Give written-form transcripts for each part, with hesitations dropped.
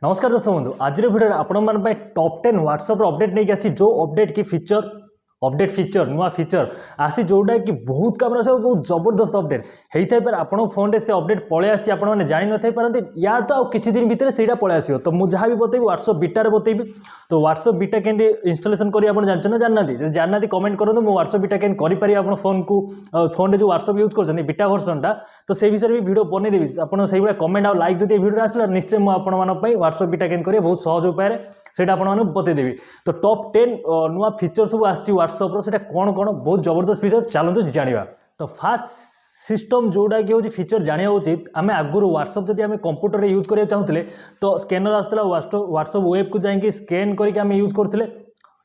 नमस्कार दर्शक बंधु आज भिडियो आपण टॉप 10 व्हाट्सएप अपडेट नहीं आसी जो अपडेट की फीचर अपडेट फीचर नुआ फीचर आसी जोटा कि बहुत काम सब बहुत जबरदस्त अपडेट होता है आप फोन से अपडेट पलि आसी आपने जान न पारती या तो आउ किछि दिन भितर से पलि आसो तो मुझे जहाँ भी बतेबी व्हाट्सएप बीटार बतेबी तो व्हाट्सएप बीटा केंदी इंस्टॉलेशन करी आप जानते ना जानना जानना कमेंट करूँ मुझे व्हाट्सएप बीटा केंदी करें आप फोन को फोन में जो व्हाट्सएप यूज कर बीटा वर्सन तो से विषय भी वीडियो बनईदेवी आपड़ से कमेंट और लाइक जब वीडियो आसला निश्चय मुझे व्हाट्सएप बीटा केंदी करें बहुत सहज उपाय से बतईदेवी तो टॉप 10 नुआ फीचर सब व्हाट्सएप से कौन कौन बहुत जबरदस्त फीचर चलते जाना तो फास्ट सिस्टम जोड़ा कि हूँ फीचर जाना उचित आम आगुरी व्हाट्सएप जब आम कंप्यूटर यूज करा चाहूले तो स्कैनर आसला व्हाट्सएप वेब को जाकि स्कैन करके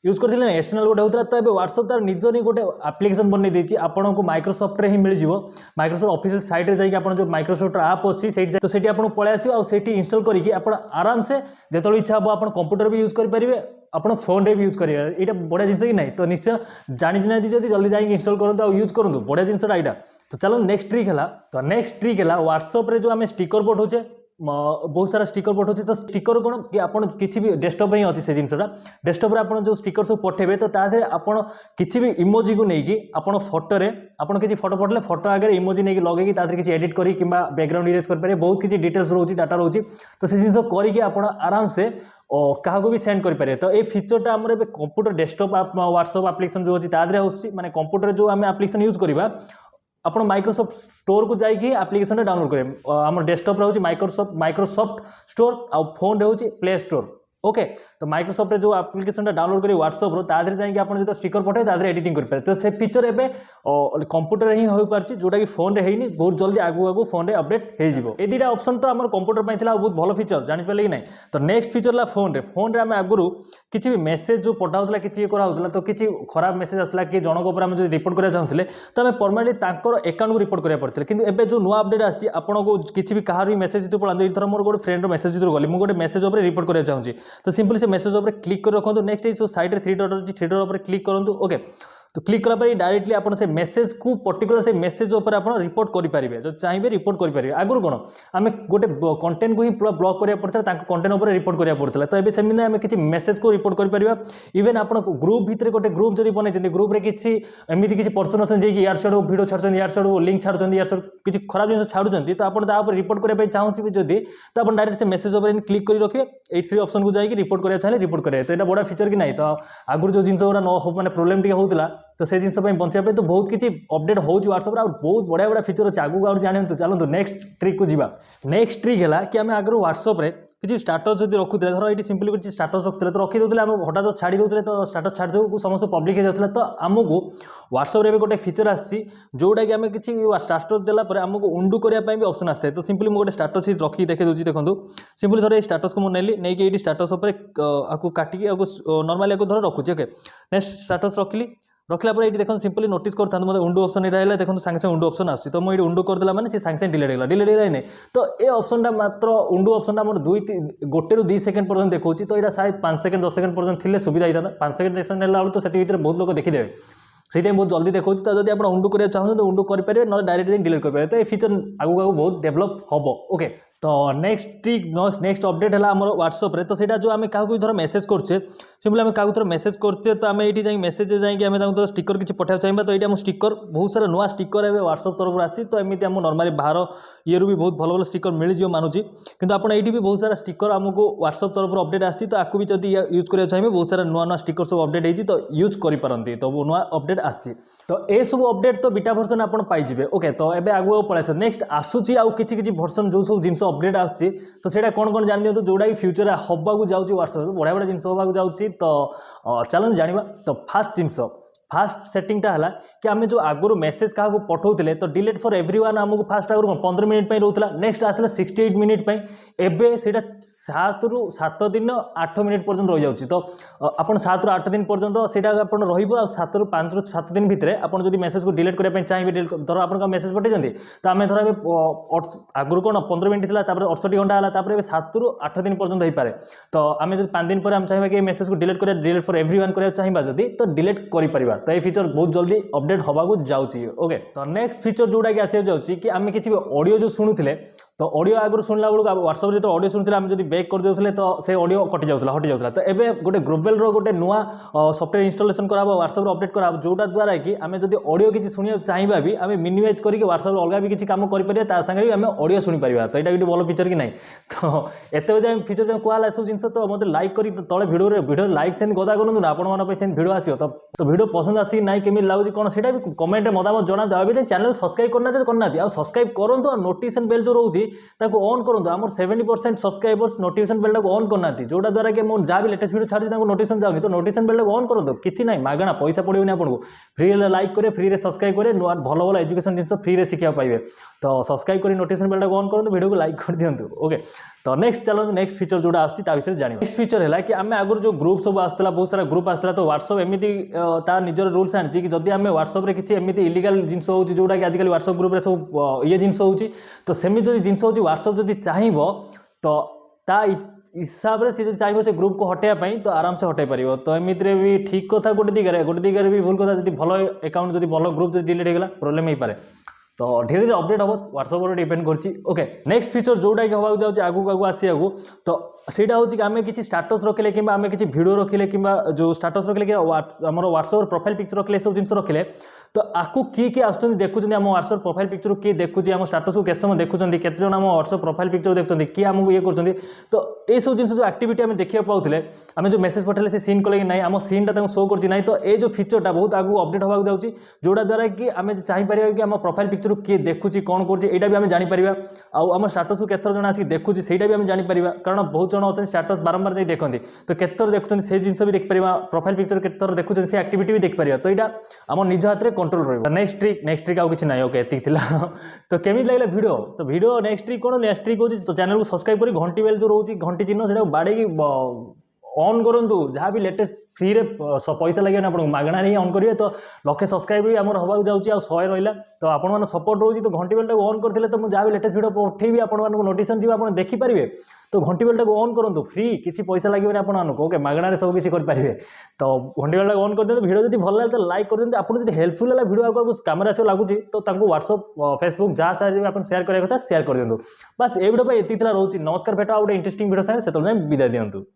यूज करते एक्सटर्नल गोटे होता तो ये व्हाट्सएप तार निजर ही गोटे आप्लिकेसन बनई देती आपन को माइक्रोसॉफ्ट ही मिल जाव माइक्रोसॉफ्ट ऑफिशियल साइट रे जाकि जो माइक्रोसॉफ्ट आप अच्छी तो से आपको पलि आस इंस्टॉल करके आराम से जो इच्छा हम आप कंप्यूटर भी यूज करेंगे आप फोन रे भी यूज करेंगे यहाँ बढ़िया जिन कि नहीं तो निश्चय जानी जल्दी जल्दी जाकि इंस्टॉल करूँ यूज करूँ बढ़िया जिनसा यहाँ तो चलो नेक्स्ट ट्रिक है तो नेक्स्ट ट्रिक है व्हाट्सएप रे जो आम स्टिकर पठाऊे बहुत सारा स्टिकर पठाऊे तो स्टिकर कौन कि आप किसी भी डेस्कटॉप ही अच्छी से जिनसा डेस्कटॉप रे आप जो स्टिकर सब पठेबे तो तादे आपन किसी भी इमोजी को लेकिन आप फोटो रे आपन किसी फोटो पठले फोटो आगे इमोजी नहीं लगे तादे किसी एडिट करी कि बैकग्राउंड इरेज कर बहुत किसी डिटेल्स रोची डाटा रोची तो से जिन करके आप आराम से क्या भी सेंड करेंगे तो ये फीचरटा आम कंप्यूटर डेस्कटॉप व्हाट्सएप आप्लिकेसन जो अच्छी माने कंप्यूटर जो आम आप्लिकेसन यूज करवा आप माइक्रोसॉफ्ट स्टोर को जाकि आप्लिकेसन डाउनलोड करें आम डेस्कटॉप रोचे माइक्रोसॉफ्ट स्टोर आ फोन रोचे प्ले स्टोर ओके तो माइक्रोसॉफ्ट जो आप्लिकेसन डाउनलोड करेंगे व्हाट्सएप तादेह जाकि आप जो स्टिकर पठे तादेह एडिटिंग करेंगे तो से फीचर एवं कंप्यूटर ही हो पार्टी जोटा कि फोन रे है बहुत जल्दी आगू आगू फोन रे अपडेट हो ये दुटा ऑप्शन तो आम कंप्यूटर पर बहुत भल फीचर जानीपारे कि नहीं तो नेक्स्ट फीचर है फोन रे आम आगुरी किसी भी मेसेज जो पठाऊला किसी कराला तो किसी खराब मेसेज आसला कि जनक उपर आम जो रिपोर्ट करा चाहूले तो आम परमानेंटली अकाउंट को रिपोर्ट करा पड़ता है कि जो नुआ अपडेट आसी आपको किसी भी कहार भी मेसेज पढ़ा थर मोर गोटे फ्रेंड मेसेज गली मुझे मेसेज उपर रिपोर्ट करा चाहिए तो सिंपली से मेसेज उपर क्लिक कर रखो नेक्स्ट ये साइड में 3 डॉट अच्छी 3 डॉट उपर क्लिक करूँ ओके तो क्लिक कला डायरेक्टली आप से मेसेज को पर्टिकुलर से मेसेज उपर आप रिपोर्ट करेंगे जो चाहिए रिपोर्ट करेंगे आगुरी कौन आम गोटे कंटेंट को ही पूरा ब्लॉक करा पड़ता है कंटेंट उपर रिपोर्ट करा पड़ता तो ये सेमती आम किसी मेसेज को रिपोर्ट करें इवेन आप ग्रुप भितर गोटे ग्रुप जब बनई ग्रुप में किसी एमती किसी पर्सन अच्छे जी यार साइड भिडियो छाड़ यार साइड लिंक छाड़ यार साइड किसी खराब जिन छाड़ुं तो आप रिपोर्ट करने चाहूँगी जदि तो आप डायरेक्ट से मेसेज उपर क्लिक कर रखिए ये 3 ऑप्शन को जाकि रिपोर्ट करा चाहिए रिपोर्ट करेंगे तो यहाँ बड़ा फीचर कि नहीं तो आगुरी जो जिन न हो मैंने प्रोब्लेम टी होता तो से जिन बचाई तो बहुत किसी अपडेट हो व्हाट्सएप बहुत बढ़िया बढ़िया फीचर अच्छे आगू आगे जानते चलते नेक्स्ट ट्रिक को जी नेक्स्ट ट्रिक है कि आम आगे व्हाट्सएप रे किसी स्टाटस जब रखुले धर ये सिंपली किसी स्टाटस रखुले तो रखीदे आम हठात छाड़ी दे तो स्टाटस छाड़ दे समस्त पब्लिक हो जाता तो आमको व्हाट्सएप रे गोटे फीचर आसी जोटा कि आम किसी स्टाटस देला आमको उंडू करने भी ऑप्शन आसता है तो सिंपली मुझे स्टाटस ही रखी देखे दूसरी देखो सिंपली धर ये स्टाटस को मुझे नहीं ये स्टाटस आपको काटिकी नॉर्मली धर रखुच्छे ओके नेक्स्ट स्टाटस रखिली रखला ये देखो सिंपली नोटिस करता मतलब उंडू ऑप्शन ये देखो सागे उंडू ऑप्शन आसी तो मुझे उंडू करदेला मैंने सी सागे डिलीट होगा डिलीट होगा नहीं तो ये ऑप्शन मात्र उंडू ऑप्शन मोर 1-2 सेकंड पर्यटन देखो तो यहाँ शायद 5 सेकंड 10 सेकंड पर्यटन थी सुविधा होता 5 सेकंड 10 सेकंड है तो से बहुत लोग देखीदे से बहुत जल्दी देखो तो जब आप उंडू करा चाहते तो उंडू करेंगे ना डायरेक्ट डिलीट करेंगे तो ये फीचर आगू आगू बहुत डेभलप हम ओके तो नेक्स्ट ट्रिक नेक्स्ट अपडेट है आम व्हाट्सएप रे तो सीटा जो आम क्या धर मेसेज करछे सिंपली आम क्या थोड़ा मेसेज करछे तो आम ये मेसेज जाकि आम थोड़ा स्टिकर किसी पठाई चाहिए तो ये स्टिकर बहुत सारा नुआ स्टिकर है व्हाट्सएप तरफ आसी तो एमती आम नॉर्मली बाहर ये भी बहुत भल भल स्टिकर मिल जाए मानुची किंतु आप ये भी बहुत सारा स्टिकर आमको व्हाट्सएप तरफ अपडेट आसी तो आपको भी जब यूज करा चाहिए बहुत सारा नुआ नुआ स्टिकर सब अपडेट होती तो यूज करपारती तो वो नुआ अपडेट आसी तो ये सब अपडेट तो बीटा भर्सन आप पाइबे ओके तो ये आगू पलैसे नेक्स्ट आसूची आउ किसी भर्सन जो सब जिन अपडेट आसूँ तो ସେଇଟା कौन कौन जान दिखाँ जोटा कि फ्यूचर हवाक जाऊँगी व्हाट्सएप बढ़िया बढ़िया जिन हवाक जाऊँगी तो चलो जाना तो फास्ट जिनस फास्ट सेटिंगटा है कि आम जो आगुरी मेसेज क्या पठाऊले तो डिलीट फॉर एवरीवन आमको फास्ट आगुरी 15 मिनट रोला नेक्स्ट आसला 68 मिनट एवं से 7 ରୁ 7 दिन 8 मिनट पर्यटन रही जाऊँगी तो आप 7 ରୁ 8 दिन पर्यटन से 7 ରୁ 5 ରୁ 7 दिन भितर आप जब मेसेज को डिलीट करने चाहिए धर आप मेसेज पठाई तो आम धर आगुरी कौन 15 मिनट था 68 घंटा है 7 ରୁ 8 दिन पर्यटन हो पाए तो आम जो 5 दिन पर आम चाहिए कि मेसेज को डिलीट करें डिलीट फॉर एवरीवन करा चाहिए जब तो डिलीट कर तो ये फीचर बहुत जल्दी अपडेट होगा जाऊँगी ओके तो नेक्स्ट फीचर जोटा कि आसी जाऊँगी कि आम किसी ऑडियो जो शुणुले तो ऑडियो आगुरी शुणला बेलू व्हाट्सएप जो ऑडियो शुणुले आम जब बैक कर देते तो से ऑडियो कटि जाऊला हटि जाऊला तो एबे गोटे ग्लोबल गोटे नुआ सॉफ्टवेयर इंस्टॉलेशन करा व्हाट्सएप अपडेट करा जोटा द्वारा कि आम जब ऑडियो किसी शुणा चाहिए भी आम मिनिमाइज करके व्हाट्सएप अलग भी किसी काम करें सागे भी आम ऑडियो शुणी पारा तो यहाँ गोटे भल फीचर कि नहीं तो एत बजे फीचर कहला सब जिन तो मतलब लाइक कर तले भिडियो लाइक से गदा करूँ ना आपण भिडियो आसो तो भिडियो पसंद आसिक ना केमी लगुच कौन से भी कमेंट मतामत जना देवे चैनल सब्सक्राइब करना सब्सक्राइब करूँ नोटिफिकेशन बेल जो रोचे ऑन करूँ आम 70% सब्सक्राइबर्स नोटिफिकेशन बेल ऑन करना जोटा द्वारा कि मुझे जहाँ भी लेटेस्ट वीडियो छाड़ी नोटिफिकेशन जाऊनी तो नोटिफिकेशन बेल ऑन करूँ किसी ना मागणा पैसा पड़ोनी आपको फ्री लाइक करें फ्री सब्सक्राइब करें नुआ भल भल एजुकेशन जिन फ्री शिखा पाइबे तो सब्सक्राइब कर नोटिफिकेशन बेल ऑन करूँ वीडियो को लाइक कर दिंतु ओके तो नेक्स्ट चलो नेक्स्ट फीचर जो आसर जान नेक्स्ट फीचर है कि आम आगुरी जो ग्रुप सब आसला बहुत सारा ग्रुप आसला तो व्हाट्सएप एमती निजर रूल्स आनी कि जदि आम व्हाट्सएप किसी एमती इलिगल जिन हो जोटा कि आजिकल व्हाट्सएप ग्रुप रे सब ये जिन हो तो सेमती जो जिन हो व्हाट्सएप जदि चाहिए तो ता हिसाब से जो चाहिए से ग्रुप को हटाइवाई तो आराम से हटाई पार तो एमती भी ठीक कथा गोटे दिगार भी भूल कथा जब भल अकाउंट जब भल ग्रुप जब डिलीट होगा प्रोब्लेम हो पाए तो धीरे धीरे अपडेट हम व्हाट्सएप पर डिपेंड करछि ओके नेक्स्ट फीचर जोटा कि हवा जाऊँ आगू आगू आसिया तो ସେଇଟା ହେଉଛି कि आम किसी स्टाटस रखिले कि आम किसी वीडियो रखिले कि जो स्टाटस रखिले कि आम व्हाट्सएप प्रोफाइल पिक्चर रखिले सब जिन रखिले तो आपको किए आसुँच देखुं आम व्हाट्सएप प्रोफाइल पिक्चर किए देखुँ आम स्टाटस को केत समय देखुं केत जन आम व्हाट्सएप प्रोफाइल पिक्चर देखुं किए आमको ये कर तो ये सब जिन जो एक्टिविटी आम देखा पाते आम जो मेसेज पठेले से सीन कले कि ना आम सीनटा शो कर तो ये जो फीचरटा बहुत आगू अपडेट होगा जाऊँगी जोटा द्वारा कि आम चाहिए कि आम प्रोफाइल पिक्चर किए देखुची कौन कर भी आम जापर आम स्टाटस को केत जन आसिक देखुची से भी आम जापर कारण बहुत जन अच्छा स्टाटस बारंबार जाए देखते तो केतर देखुं से जिन भी देखिपर प्रोफाइल पिक्चर केतर देखुं से एक्टिविटी भी देखिपर तो यहाँ आम निज हाथ में कंट्रोल रहा नेक्स्ट ट्रिक आउ कि ना ओके एति तो केमी लगे वीडियो तो वीडियो नेक्स्ट ट्रिक कौन नेक्स्ट ट्रिक हो चैनल को सब्सक्राइब कर घंटी बेल जो रोचे घंटी चिन्ह से बाड़े ऑन करूँ जहाँ भी लेटेस्ट फ्री रे पैसा लगे आपको मागଣା ही ऑन करेंगे तो लक्षे सब्सक्राइब भी आम हवा जाऊँगी आ 100 रहा तो आपन सपोर्ट रोचे तो घंटी बेलटा ऑन करते तो मुझे जहाँ भी लेटेस्ट वीडियो पठेबी आपको नोटिफिकेशन जी आप देखिपारे तो घंटी बेलटा ऑन करूँ फ्री किसी पैसा लगे आपको ओके मागଣା सब किसी करेंगे तो घंटी बेलटा ऑन कर दिखाते वीडियो जब भल लगे तो लाइक कर दिखाते आपको जब हेल्पफुल है वीडियो आपको कैमरा से लगुच तो व्हाट्सएप फेसबुक जहाँ सारे आप शेयर करा कथा शेयर कर दिखाँ बस ये वीडियो ये रोचे नमस्कार भेट गोटे इंटरेस्टिंग वीडियो साथ से विदाय दिंतु।